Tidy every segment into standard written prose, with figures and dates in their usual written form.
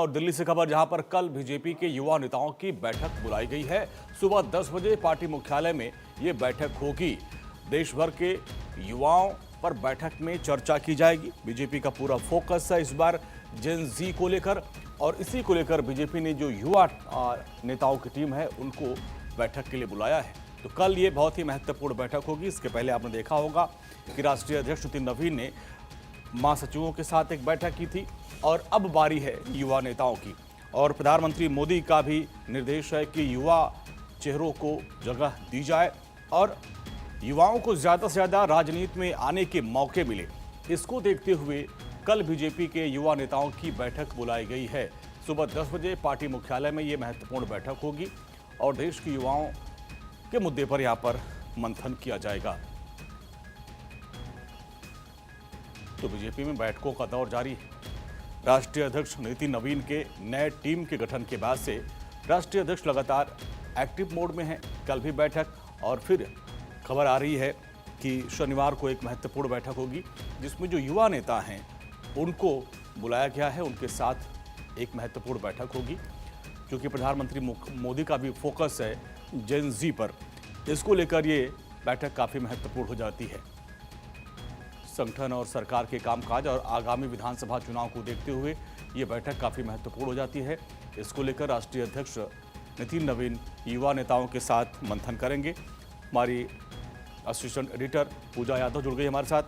और दिल्ली से खबर, जहां पर कल बीजेपी के युवा नेताओं की बैठक बुलाई गई है। सुबह 10 बजे पार्टी मुख्यालय में ये बैठक होगी। देश भर के युवाओं पर बैठक में चर्चा की जाएगी। बीजेपी का पूरा फोकस है इस बार जेन जी को लेकर, और इसी को लेकर बीजेपी ने जो युवा नेताओं की टीम है उनको बैठक के लिए बुलाया है। तो कल ये बहुत ही महत्वपूर्ण बैठक होगी। इसके पहले आपने देखा होगा कि राष्ट्रीय अध्यक्ष नितिन नवीन ने महासचिवों के साथ एक बैठक की थी, और अब बारी है युवा नेताओं की। और प्रधानमंत्री मोदी का भी निर्देश है कि युवा चेहरों को जगह दी जाए और युवाओं को ज़्यादा से ज़्यादा राजनीति में आने के मौके मिले। इसको देखते हुए कल बीजेपी के युवा नेताओं की बैठक बुलाई गई है। सुबह 10 बजे पार्टी मुख्यालय में ये महत्वपूर्ण बैठक होगी और देश के युवाओं के मुद्दे पर यहाँ पर मंथन किया जाएगा। तो बीजेपी में बैठकों का दौर जारी है। राष्ट्रीय अध्यक्ष नितिन नवीन के नए टीम के गठन के बाद से राष्ट्रीय अध्यक्ष लगातार एक्टिव मोड में हैं। कल भी बैठक, और फिर खबर आ रही है कि शनिवार को एक महत्वपूर्ण बैठक होगी जिसमें जो युवा नेता हैं उनको बुलाया गया है। उनके साथ एक महत्वपूर्ण बैठक होगी क्योंकि प्रधानमंत्री मोदी का भी फोकस है जेन जी पर। इसको लेकर ये बैठक काफ़ी महत्वपूर्ण हो जाती है। संगठन और सरकार के कामकाज और आगामी विधानसभा चुनाव को देखते हुए ये बैठक काफ़ी महत्वपूर्ण हो जाती है। इसको लेकर राष्ट्रीय अध्यक्ष नितिन नवीन युवा नेताओं के साथ मंथन करेंगे। हमारी असिस्टेंट एडिटर पूजा यादव जुड़ गई हमारे साथ।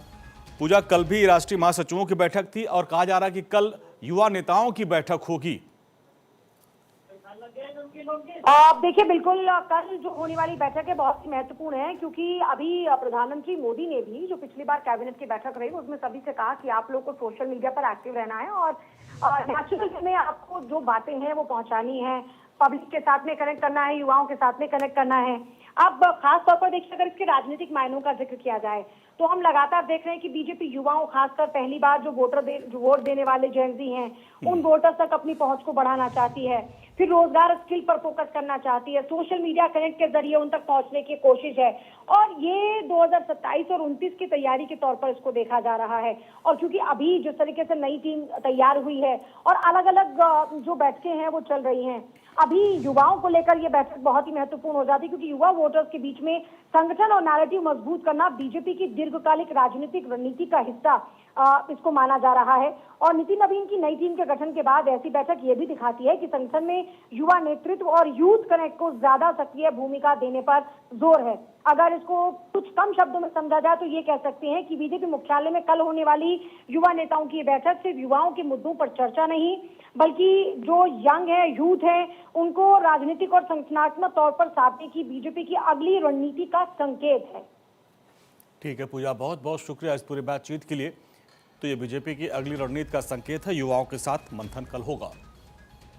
पूजा, कल भी राष्ट्रीय महासचिवों की बैठक थी और कहा जा रहा है कि कल युवा नेताओं की बैठक होगी। देखिए, बिल्कुल कल जो होने वाली बैठक है बहुत ही महत्वपूर्ण है, क्योंकि अभी प्रधानमंत्री मोदी ने भी जो पिछली बार कैबिनेट की बैठक रही उसमें सभी से कहा कि आप लोग को सोशल मीडिया पर एक्टिव रहना है और नेचुरल में आपको जो बातें हैं वो पहुंचानी है, पब्लिक के साथ में कनेक्ट करना है, युवाओं के साथ में कनेक्ट करना है। अब खास तौर पर देखिए, अगर इसके राजनीतिक मायनों का जिक्र किया जाए तो हम लगातार देख रहे हैं कि बीजेपी युवाओं, खासकर पहली बार जो वोट देने वाले जेन जी हैं उन वोटर्स तक अपनी पहुंच को बढ़ाना चाहती है। फिर रोजगार स्किल पर फोकस करना चाहती है, सोशल मीडिया कनेक्ट के जरिए उन तक पहुंचने की कोशिश है, और ये 2027 और 29 की तैयारी के तौर पर इसको देखा जा रहा है। और क्योंकि अभी जिस तरीके से नई टीम तैयार हुई है और अलग अलग जो बैठकें हैं वो चल रही हैं, अभी युवाओं को लेकर ये बैठक बहुत ही महत्वपूर्ण हो जाती है, क्योंकि युवा वोटर्स के बीच में संगठन और नैरेटिव मजबूत करना बीजेपी की दीर्घकालिक राजनीतिक रणनीति का हिस्सा इसको माना जा रहा है। और नितिन नवीन की नई टीम के गठन के बाद ऐसी बैठक ये भी दिखाती है कि संगठन में युवा नेतृत्व और यूथ कनेक्ट को ज्यादा सक्रिय भूमिका देने पर जोर है। अगर इसको कुछ कम शब्दों में समझा जाए तो ये कह सकते हैं कि बीजेपी मुख्यालय में कल होने वाली युवा नेताओं की बैठक सिर्फ युवाओं के मुद्दों पर चर्चा नहीं, बल्कि जो यंग है, यूथ है, उनको राजनीतिक और संगठनात्मक तौर पर साधने की बीजेपी की अगली रणनीति का संकेत है। ठीक है पूजा, बहुत बहुत शुक्रिया इस पूरी बातचीत के लिए। तो ये बीजेपी की अगली रणनीति का संकेत है। युवाओं के साथ मंथन कल होगा।